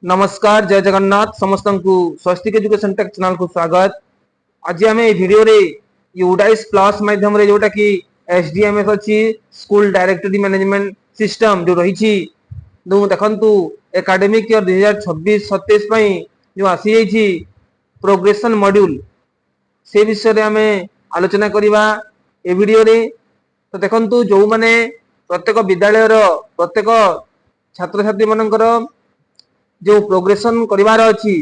नमस्कार जय जगन्नाथ समस्त को स्वस्तिक एजुकेशन टेक चैनल को स्वागत। आज आम वीडियो रे यूडाइस प्लस माध्यम रे जोटा कि एसडीएमएस अच्छी स्कूल डायरेक्टरी मैनेजमेंट सिस्टम जो रही देखु एकेडमिक ईयर 2026-27 जो आसी जाइए प्रोग्रेशन मॉड्यूल से विषय रे आमे आलोचना करवा ए वीडियो रे। तो देखंतु जो माने प्रत्येक विद्यालय प्रत्येक छात्र छात्री मानकर जो प्रोग्रेशन करिवार अछि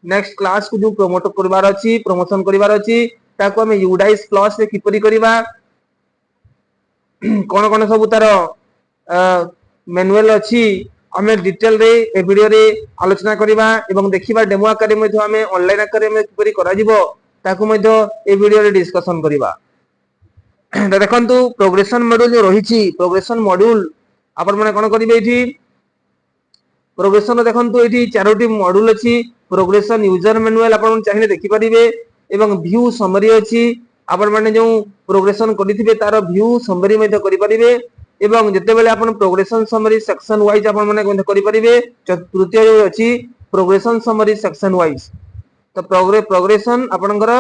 नेक्स्ट क्लास को जो प्रमोट करिवार अछि प्रमोशन करिवार अछि ताको हम यूडाइस प्लस रे किपरि करिवा कोन कोन सब तार मैनुअल अछि हमें डिटेल रे ए वीडियो रे आलोचना करिवा एवं देखिबा डेमो आकारे मध्ये हमें ऑनलाइन आकारे में किपरि करा जिवो ताको मध्ये ए वीडियो रे डिस्कशन करिवा। देखंतु प्रोग्रेशन मॉड्यूल जो रहिछि प्रोग्रेशन मॉड्यूल आपण माने कोन करिवे एठी प्रोग्रेशन देखंतु एठी चारोटी मॉड्यूल अछि। प्रोग्रेशन यूजर मैनुअल आपण चाहिए देखि परिबे एवं व्यू समरी अछि आपण माने जो प्रोग्रेशन करिथिबे तार व्यू समरी मध्ये करि परिबे एवं जते बेले आपण प्रोग्रेशन समरी सेक्शन वाइज आपण माने मध्ये करि परिबे। तृतीय जो अछि प्रोग्रेशन समरी सेक्शन वाइज तो प्रोग्रेशन आपनकर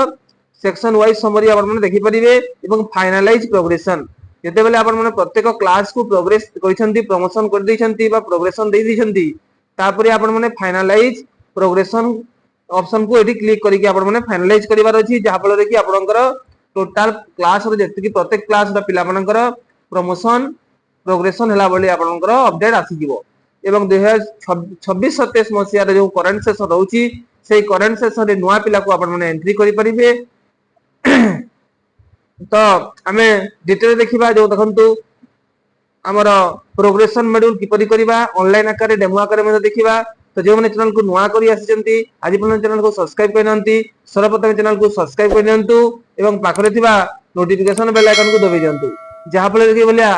सेक्शन वाइज समरी आपण माने देखि परिबे एवं फाइनलाइज प्रोग्रेशन जते बेले आपण माने प्रत्येक क्लास को प्रोग्रेस करिसंती प्रमोशन कर दैछंती बा प्रोग्रेशन दे दैछंती तापरे आपण माने फाइनलाइज प्रोग्रेशन ऑप्शन को एडी क्लिक करिके आपण माने फाइनलाइज करिवार अछि जहा फल रे कि आपनकर टोटल क्लास रे जति कि प्रत्येक क्लास दा पिला मानकर प्रमोशन प्रोग्रेशन हला बोली आपनकर अपडेट आसी जिवो एवं 2026-27 मसिया रे जो करंट सेशन रहउची सेही करंट सेशन रे नुवा पिला को आपण माने एंट्री करि परिबे। तो हमें डिटेल देखिबा जो देखंतु हमर प्रोग्रेशन मॉड्यूल किपरि करिबा ऑनलाइन आकारे डेमो आकारे में देखिबा। तो जो माने चैनल को नुआ करी आसीचंती आज पन चैनल को सब्सक्राइब करनंती सर्वप्रथम चैनल को सब्सक्राइब करनंतु एवं पाखरे थिबा नोटिफिकेशन बेल आइकन को दबे दियंतु जहा फले कि बोलिया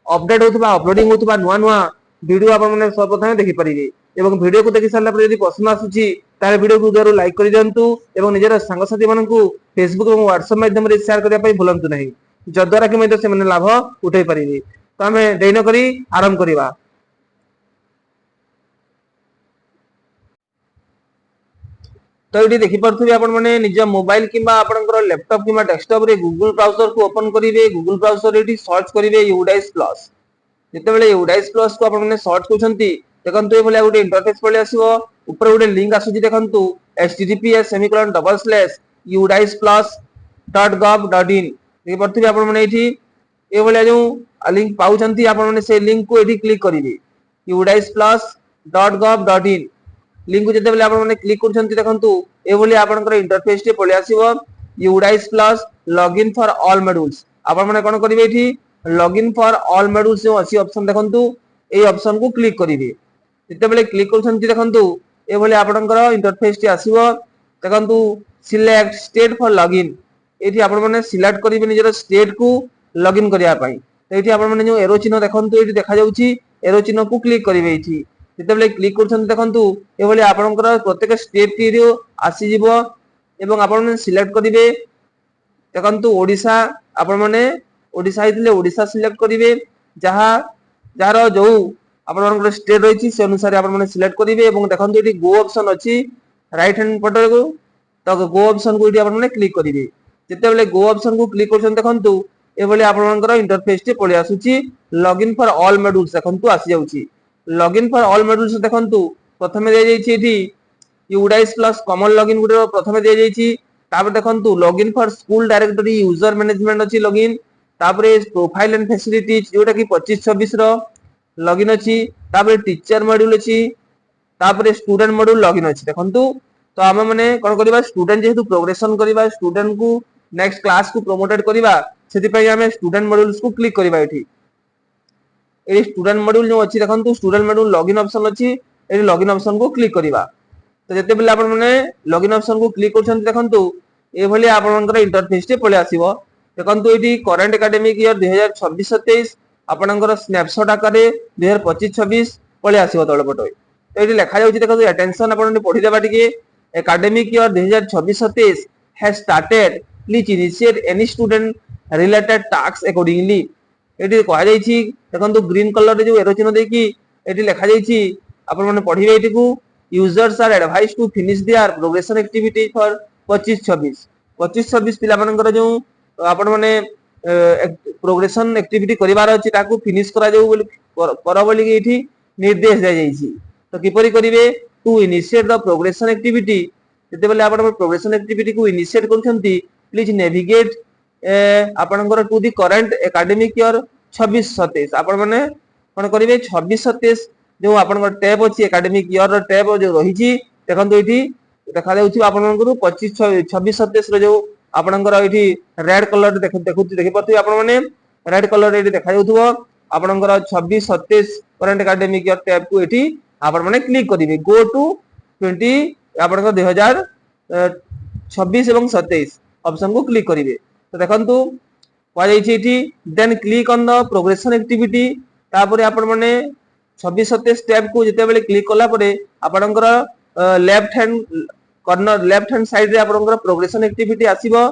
अपडेट होतबा अपलोडिंग होतबा नुआ नुआ वीडियो आपण माने सर्वप्रथम देखि परिबे एवं वीडियो को देखि सारला पर यदि पसंद आसुची तार वीडियो को जरूर लाइक कर दियंतु एवं निजर संग साथी मानन को फेसबुक एवं व्हाट्सएप माध्यम रे शेयर करिया पई भूलंतु नहीं जद्वारा कि मध्ये से माने लाभ उठै परिबे। तो हमें देइन करी आरंभ करिवा। तो ये देखि परथुबे आपण माने निज मोबाइल किबा आपनकर लैपटॉप किबा डेस्कटॉप रे गूगल ब्राउजर को ओपन करिवे गूगल ब्राउजर रे सर्च करिवे यूडाइस प्लस जते बेले यूडाइस प्लस को आपण माने सर्च करछंती देखंतु ए भले गोटे इंटरफेस पळे आसीबो ऊपर गोटे लिंक आसुची देखंतु https://udaisplus.gov.in देखि परथुबे आपण माने एठी ए भले जो लिंक पाउछंती आपण माने से लिंक को एठी क्लिक करिवे udaisplus.gov.in लिंक को जते बेले आपण माने क्लिक करछंती देखंतु ए भले आपनकर इंटरफेस टे पळे आसीबो UDISE plus login for all modules आपण माने कोन करिवे एठी लॉगिन फॉर ऑल मॉड्यूल्स जो अछि ऑप्शन देखंतु ए ऑप्शन को क्लिक करिवे जते बेले क्लिक करछंती देखंतु ए भले आपनकर इंटरफेस टे आसीबो देखंतु सिलेक्ट स्टेट फॉर लॉगिन एठी आपण माने सिलेक्ट करिवे निजर स्टेट को लॉगिन करिया पई तो एठी आपण माने जो एरो चिन्ह देखंतु एठी देखा जाउची एरो चिन्ह को क्लिक करिवे एठी जते बेले क्लिक करछंती देखंतु ए भले आपनकर प्रत्येक स्टेट टी रो आसी जिवो एवं आपण माने सिलेक्ट करिवे देखंतु ओडिसा आपण माने ओडिसा हितले ओडिसा सिलेक्ट करिवे जहा जार जो आपण मानकर स्टेट रहिछि से अनुसार आपण माने सिलेक्ट करिवे एवं देखंतु एठी गो ऑप्शन अछि राइट हैंड पटर को तो गो ऑप्शन को एठी आपण माने क्लिक करिवे जते बेले गो ऑप्शन को क्लिक करछन देखंतु ए भले आपण मानकर इंटरफेस टे पळे आसुची लॉगिन फॉर ऑल मॉड्यूल्स देखंतु आसी जाउची लॉगिन फॉर ऑल मॉड्यूल्स देखंतु प्रथमे दे जाइछि एठी यूडाइस प्लस कॉमन लॉगिन गुटे प्रथमे दे जाइछि तापर देखंतु login for school directory user management अछि लॉगिन तापर प्रोफाइल एंड फैसिलिटीज जोटा कि 25-26 रो लॉगिन अछि तापर टीचर मॉड्यूल अछि तापर स्टूडेंट मॉड्यूल लॉगिन अछि देखंतु तो हम माने कोन करबा स्टूडेंट जेहेतु प्रोग्रेशन करबा स्टूडेंट को नेक्स्ट क्लास को प्रमोटेड करबा सेति पई हमें स्टूडेंट मॉड्यूल्स को क्लिक करबा एठी ए स्टूडेंट मॉड्यूल जो अछि देखंतु स्टूडेंट मॉड्यूल लॉगिन ऑप्शन अछि ए लॉगिन ऑप्शन को क्लिक करबा तो जते बेले आपण माने लॉगिन ऑप्शन को क्लिक करछन देखंतु ए भली आपनकर इंटरफेस टे पळे आसीबो देखंतु एठी करंट एकेडमिक ईयर 2026-27 आपनकर स्नैपशॉट आकारे 2025-26 पळे आसीबो तळ पटो एठी लिखा जाउची देखंतु अटेंशन आपण पढि देबा टिके academic year 2026-27 has started please initiate any student related task accordingly एठी कहै जाईची देखंतु ग्रीन कलर रे जो एरो चिन्ह देकी एठी लिखा जाईची आपण माने पढिबे एठी को users are advised to finish their progression activity for 25-26 पिला मानकर जो आपण माने प्रोग्रेशन एक्टिविटी करिवार अछि ताकू फिनिश करा जाऊ बोली कर बोली एठी निर्देश दे जाईछि तो किपरि करिवे to initiate the progression activity जते बेले आपण प्रोग्रेशन एक्टिविटी को इनिशिएट करछंती प्लीज नेविगेट आपनकर to the current academic year 26-27 आपण माने कोन करिवे 26-27 जो आपनकर टैब अछि एकेडमिक ईयर रो टैब जो रहिछि देखंतु एठी देखा जाउछि आपनकर 25-26-27 रो जो आपनकर एठी रेड कलर देखि पथि आपण माने रेड कलर एठी देखा जाउथबो आपनकर 26-27 करंट एकेडमिक ईयर टैब को एठी आपण माने क्लिक करिवे गो टू 20 आपनकर 2026 एवं 27 ऑप्शन को क्लिक करिवे तो देखंतु वा जाइछि एठी then click on the progression activity तापर आपण माने 26-27 टैब को जते बेले क्लिक कला परे आपनकर left hand corner left hand side रे आपनकर प्रोग्रेशन एक्टिविटी आसीबो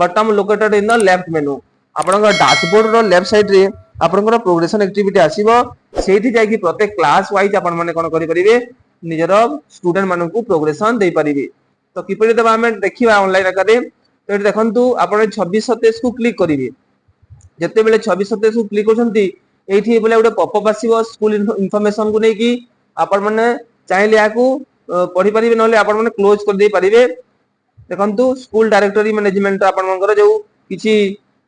button located in the left menu आपनकर डैशबोर्ड रो लेफ्ट साइड रे आपनकर प्रोग्रेशन एक्टिविटी आसीबो सेठी जाय कि प्रत्येक क्लास वाइज आपण माने कोन करि परिबे निजर स्टूडेंट मानन को प्रोग्रेशन देई परिबे तो किपरि देबा हमें देखिबा ऑनलाइन आकारे तो एठी देखंतु आपण 26-27 को क्लिक करिवे जते बेले 26-27 को क्लिक करछंती एठी बोले गोटे पॉपअप आसीबो स्कूल इन्फॉर्मेशन को नै कि आपण माने चाहिले याकू पढि परिबे नले आपण माने क्लोज कर दे परिबे देखंतु स्कूल डायरेक्टरी मैनेजमेंट आपण मनकर जो किछि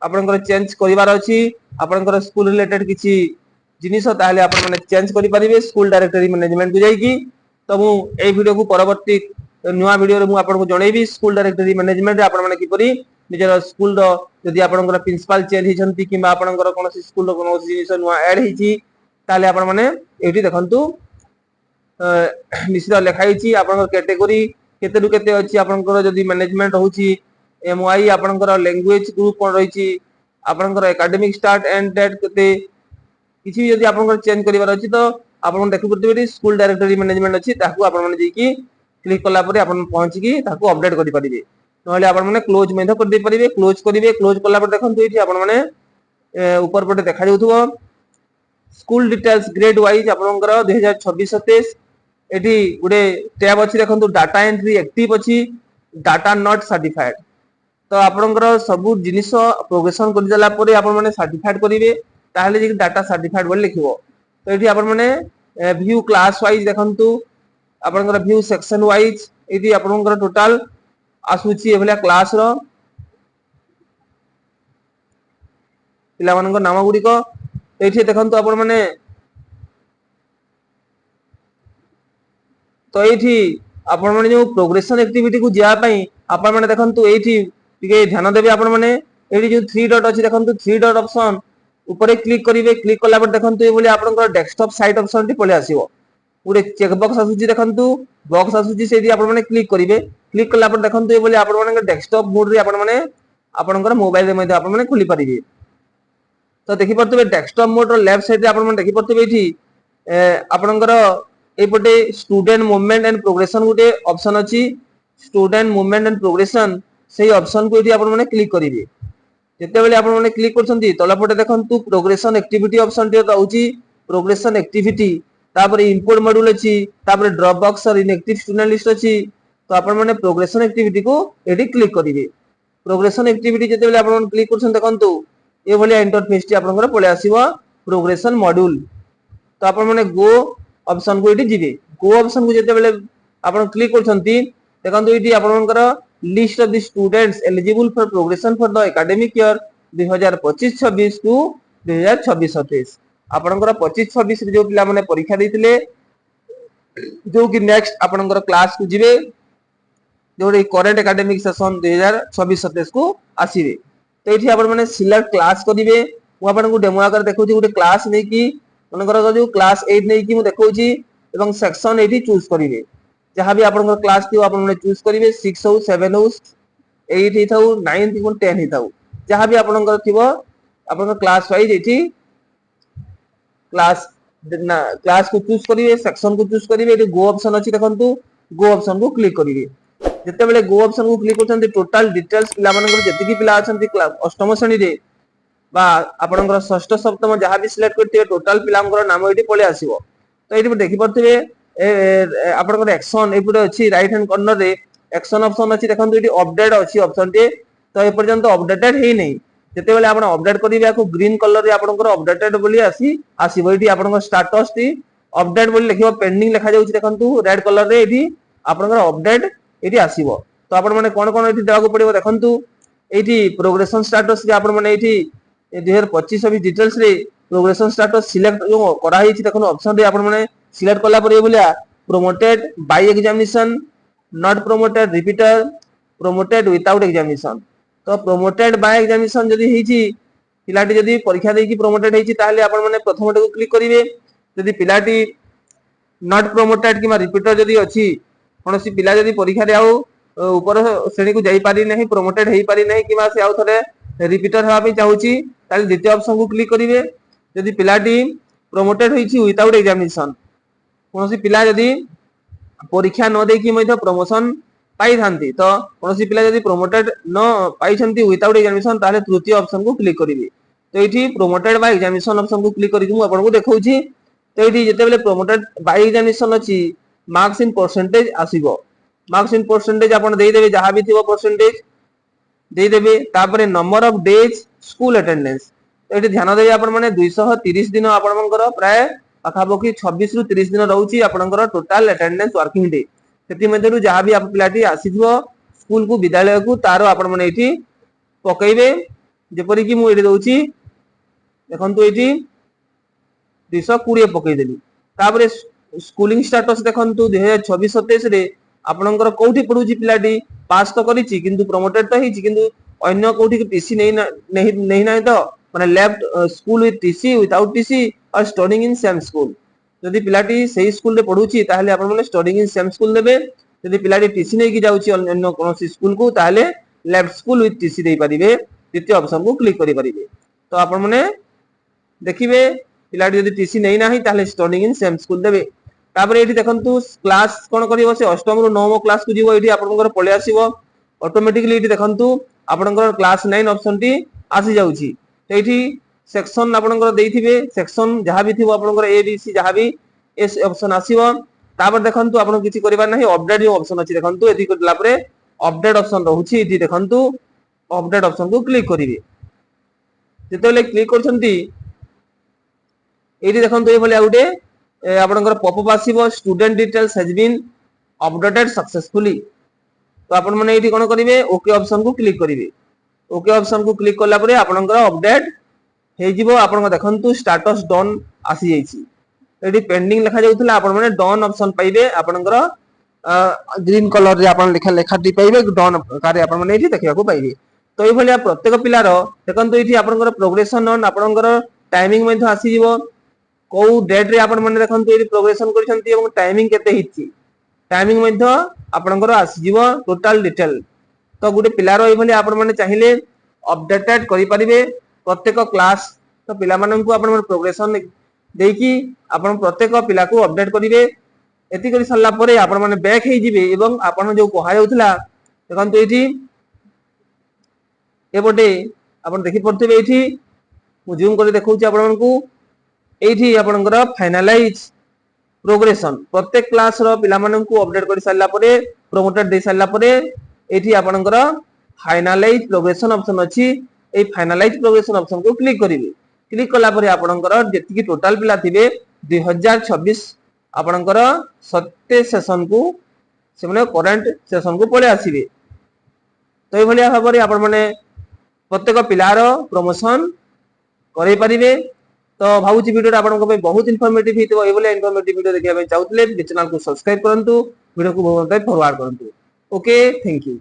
आपनकर चेंज करिवार अछि आपनकर स्कूल रिलेटेड किछि जिनिस ताले आपण माने चेंज करि परिबे स्कूल डायरेक्टरी मैनेजमेंट को जाई कि तो मु ए वीडियो को परवर्ती नुवा वीडियो रे मु आपण को जणैबी स्कूल डायरेक्टरी मैनेजमेंट आपण माने किपरि निजर स्कूल रो जदि आपनकर प्रिंसिपल चेंज हिचंती किबा आपनकर कोनोसी स्कूल रो कोनोसी जिनिस नुवा ऐड हिची ताले आपण माने एठी देखंतु निश्चित लिखाई आपन कैटेगरी केते रु केते अछि आपनकर जदि मैनेजमेंट होछि एमवाई आपनकर लैंग्वेज ग्रुप कोन रहिछि आपनकर एकेडमिक स्टार्ट एंड डेट केते किछि जदि आपनकर चेंज करिवार अछि तो आपन देखि परथिबे स्कूल डायरेक्टरी मैनेजमेंट अछि ताकू आपन माने जे कि क्लिक कला परे आपन पहुंची कि ताकू अपडेट करि परिबे नहले आपन माने क्लोज मेथड कर दे परिबे क्लोज करिवे क्लोज कला पर देखंतु एठी आपन माने ऊपर पटे देखा जाउथबो स्कूल डिटेल्स ग्रेड वाइज आपनकर 2026-27 एठी गुडे टैब अछि देखंतु डाटा एंट्री एक्टिव अछि डाटा नॉट सर्टिफाइड तो आपनकर सब जिनिस प्रोग्रेशन कर देला परे आपन माने सर्टिफाइड करिवे ताहले जे डाटा सर्टिफाइड बोल लिखिबो तो एठी आपन माने व्यू क्लास वाइज देखंतु आपनकर व्यू सेक्शन वाइज एठी आपनकर टोटल आसुची एभला क्लास रो पिला मानकर नाम गुडी को एठी देखंतु आपन माने तो एठी आपण माने जो प्रोग्रेशन एक्टिविटी को जिया पई आपण माने देखंतु एठी टिके ध्यान देबे आपण माने एठी जो 3 डॉट अछि देखंतु 3 डॉट ऑप्शन ऊपर क्लिक करिवे क्लिक कला पर देखंतु ए बोली आपनकर डेस्कटॉप साइट ऑप्शन टी पले आसीबो गुडे चेक बॉक्स आसुची देखंतु बॉक्स आसुची सेठी आपण माने क्लिक करिवे क्लिक कला पर देखंतु ए बोली आपण माने डेस्कटॉप मोड रे आपण माने आपनकर मोबाइल रे मध्ये आपण माने खुली परिबे तो देखि परतबे डेस्कटॉप मोड रो लेफ्ट साइड रे आपण माने देखि परतबे एठी आपनकर एपटे स्टूडेंट मूवमेंट एंड प्रोग्रेशन गुटे ऑप्शन अछि स्टूडेंट मूवमेंट एंड प्रोग्रेशन सेही ऑप्शन को एठी आपण माने क्लिक करिवे जते बेले आपण माने क्लिक करछंती तला पटे देखंतु प्रोग्रेशन एक्टिविटी ऑप्शन टे रहउची प्रोग्रेशन एक्टिविटी तापर इंपोर्ट मॉड्यूल अछि तापर ड्रॉप बॉक्स और इनएक्टिव स्टूडेंट लिस्ट अछि तो आपण माने प्रोग्रेशन एक्टिविटी को एठी क्लिक करिवे प्रोग्रेशन एक्टिविटी जते बेले आपण क्लिक करछन देखंतु ए भलिया इंटरफेस टी आपनकर पळे आसीबो प्रोग्रेशन मॉड्यूल तो आपण माने गो ऑप्शन को एठी जिवे गो ऑप्शन को जते बेले आपण क्लिक करछंती देखंतु एठी आपनकर list of the students eligible for progression for the academic year 2025-26 to 2026-27 आपनकर 25-26 रे जो पिला माने परीक्षा दैतिले जो कि नेक्स्ट आपनकर क्लास को जिवे जो करंट एकेडमिक सेशन 2026-27 को आसीबे तो एठी आपण माने सिलेक्ट क्लास करिवे मु आपन को डेमो आकर देखौची गुटे क्लास नै कि मनकर जो क्लास 8 नै कि मु देखौची एवं सेक्शन एठी चूज करिवे जहां भी आपन क्लास थियो आपन माने चूज करिवे 6 हो 7 हो 8 ही थाउ 9 थी 10 ही थाउ जहां भी आपन थिबो आपन क्लास वाइज एठी क्लास को चूज करिवे सेक्शन को चूज करिवे एठी गो ऑप्शन अछि देखंतु गो ऑप्शन को क्लिक करिवे जते बेले गो ऑप्शन को क्लिक करछन्ते टोटल डिटेल्स पिला मानकर जति की पिला अछन्ती अष्टम श्रेणी रे बा आपनकर षष्ठ सप्तम जहां भी सिलेक्ट करथिबे टोटल पिलांकर नाम एठी पळे आसीबो तो एठी देखि परथिबे आपनकर एक्शन एपुटे अछि राइट हैंड कॉर्नर रे एक्शन ऑप्शन अछि देखंतु एटी अपडेट अछि ऑप्शन टे तो ए पर्यंत अपडेटेड हेई नै जते बेले आपण अपडेट करिवे को ग्रीन कलर रे आपनकर अपडेटेड बोली आसीबो एटी आपनकर स्टेटस टी अपडेट बोली लिखिबो पेंडिंग लिखा जाउछि देखंतु रेड कलर रे एटी आपनकर अपडेट एटी आसीबो तो आपण माने कोन कोन एटी देबाको पड़िबो देखंतु एटी प्रोग्रेशन स्टेटस जे आपण माने एटी 2025 अभी डिटेल्स रे प्रोग्रेशन स्टेटस सिलेक्ट जो करा हिछि देखन ऑप्शन रे आपण माने सिलेक्ट कला पर बोलिया promoted by examination not promoted repeater promoted without examination तो promoted by examination जदी हिछि पिलाटी जदी परीक्षा देकी promoted हिछि ताले आपण माने प्रथमटे को क्लिक करिवे जदी पिलाटी not promoted किमा repeater जदी अछि कोनोसी पिला जदी परीक्षा रे आउ ऊपर श्रेणी को जाई पारि नहीं promoted हेई पारि नहीं किमा से आउ थरे रिपीटर हवा पे चाहूची ताले द्वितीय ऑप्शन को क्लिक करिवे जदी पिलाटी promoted होईछि विदाउट एग्जामिनेशन कोनोसी पिला जदी परीक्षा न देकी मध्ये प्रमोशन पाई थांती तो कोनोसी पिला जदी promoted न पाई छंती विदाउट एग्जामिनेशन ताले तृतीय ऑप्शन को क्लिक करिवे तो एठी promoted बाय एग्जामिनेशन ऑप्शन को क्लिक करिकि मु आपन को देखौछि तो एठी जते बेले promoted बाय एग्जामिनेशन अछि मार्क्स इन परसेंटेज आसीबो मार्क्स इन परसेंटेज आपन देई देबे जहा भी थिबो परसेंटेज दे देबे तापरे number of days school attendance एठी ध्यान देबे आपण माने 230 दिन आपण मनकर प्राय अखाबोकी 26 रु 30 दिन रहउची आपनकर टोटल अटेंडेंस वर्किंग डे सेति मध्यरु जहा भी आप पिलाटी आसीथिबो स्कूल को विद्यालय को तारो आपण माने एठी पकइबे जेपरि कि मु एठी दउची देखंतु एठी 220 पकइ देली तापरे स्कूलिंग स्टेटस देखंतु 2026 27 रे आपनकर कोठी पढुची पिलाटी पास तो करिछि किंतु प्रमोटेड तो हिछि किंतु अन्य कोठी टीसी नहीं नाही तो माने left school with TC without TC और स्टडीइंग इन सेम स्कूल जदी पिलाटी सेही स्कूल रे पढुची ताहले आपन माने स्टडीइंग इन सेम स्कूल देबे जदी पिलाटी टीसी नै कि जाउची अन्य कोनोसी स्कूल को ताहले लेफ्ट स्कूल विथ टीसी देई परिबे द्वितीय ऑप्शन को क्लिक करि परिबे तो आपन माने देखिबे पिलाटी जदी टीसी नै नाही ताहले स्टडीइंग इन सेम स्कूल देबे तापरे एठी देखंतु क्लास कोन करिवो से अष्टम रु नवम क्लास को जीवो एठी आपनकर पळे आसीबो ऑटोमेटिकली एठी देखंतु आपनकर क्लास 9 ऑप्शन टी आसी जाउची तो एठी सेक्शन आपनकर देइथिबे सेक्शन जहा भी थिबो आपनकर ए बी सी जहा भी एस ऑप्शन आसीबो तापर देखंतु आपन किछि करिबा नाही अपडेट जो ऑप्शन अछि देखंतु एठी करला परे अपडेट ऑप्शन रहउची एठी देखंतु अपडेट ऑप्शन को क्लिक करिवे जेतेले क्लिक करछंती एठी देखंतु ए भली आउटे आपनकर पॉपअप आसीबो student details has been updated successfully तो आपण माने एठी कोन करिवे ओके ऑप्शन को क्लिक करिवे ओके ऑप्शन को क्लिक करला परे आपनकर अपडेट हे जिवो आपन देखंतु स्टेटस डन आसी जाईछि एठी पेंडिंग लिखा जाउतला आपण माने डन ऑप्शन पाइबे आपनकर ग्रीन कलर रे आपण लेखाटी पाइबे डन कार्य आपण माने एठी देखिया को पाइबे तो ए भलिया प्रत्येक पिलार देखंतु एठी आपनकर प्रोग्रेशन ऑन आपनकर टाइमिंग मध्ये आसी जिवो को डेट रे आपण माने देखंतु एठी प्रोग्रेशन करिसंती एवं टाइमिंग केते हिछि टाइमिंग मध्ये आपनकर आसी जिवो टोटल डिटेल तो गुटे पिलार ए भली आपण माने चाहिले अपडेटेड करि परिबे प्रत्येक क्लास तो पिला मानन को आपण प्रोग्रेशन देकी आपण प्रत्येक पिला को अपडेट करिवे एति करि सल्ला परे आपण माने बैक हे जिवे एवं आपण जो कोहा जाउतला देखंतु एठी एबोटे आपण देखि पड़थिबे एठी मु जूम करि देखौछि आपण मानकू एठी आपनकर फाइनलाइज प्रोग्रेशन प्रत्येक क्लास रो पिला मानन को अपडेट करि सल्ला परे प्रमोटेड दे सल्ला परे एठी आपनकर फाइनलाइज प्रोग्रेशन ऑप्शन अछि ए फाइनलाइज प्रोग्रेशन ऑप्शन को क्लिक करिवे क्लिक कला परे आपनकर जेतिकी टोटल पिला थिबे 2026 आपनकर सत्य सेशन को से माने करंट सेशन को पळे आसीबे तो ए भलिया भाबरे आपण माने प्रत्येक पिलार प्रमोशन करै परिबे तो भाउची वीडियो आपन को बहुत इन्फॉर्मेटिव हितबो ए भलिया इन्फॉर्मेटिव वीडियो देखिया चैनल को सब्सक्राइब करंतु वीडियो को बहुत फॉरवर्ड करंतु ओके थैंक यू।